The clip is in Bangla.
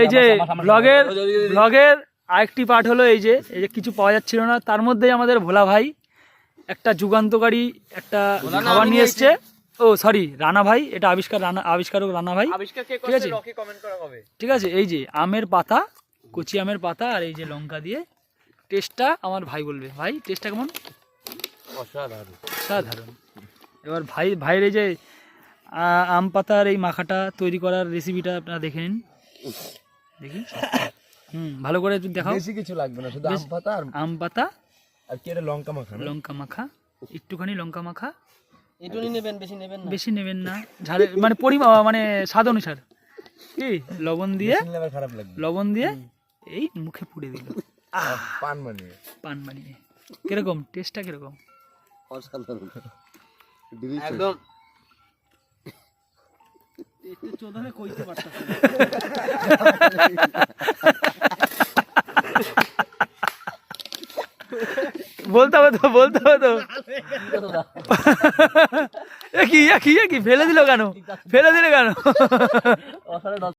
এই যে ব্লগের আরেকটি পার্ট হলো এই যে কিছু পাওয়া যাচ্ছিল না, তার মধ্যেই আমাদের ভোলা ভাই একটা যুগান্তকারী একটা খাবার নিয়ে এসছে। ও সরি, রানা ভাই, এটা আবিষ্কারক রানা ভাই। ঠিক আছে, ঠিক আছে। এই যে আমের পাতা, কচি আমের পাতা আর এই যে লঙ্কা দিয়ে টেস্টটা আমার ভাই বলবে। ভাই টেস্টটা কেমন? অসাধারণ। এবার ভাইয়ের এই যে আম পাতার এই মাখাটা তৈরি করার রেসিপিটা আপনারা দেখে নিন। দেখি, ভালো করে দেখাও। বেশি কিছু লাগবে না, শুধু আম পাতা আর কি, এটা লঙ্কা মাখা, একটুখানি লঙ্কা মাখা। এটুকুই নেবেন, বেশি নেবেন না, ঝালের মানে পরিমাণ, মানে স্বাদ অনুসার। কি লবণ দিয়ে, খারাপ লাগবে, লবণ দিয়ে এই মুখে পুড়ে দিল পান বানিয়ে। কিরকম টেস্টটা কিরকম? একদম বলতে হবে তো কি ফেলে দিল কেন?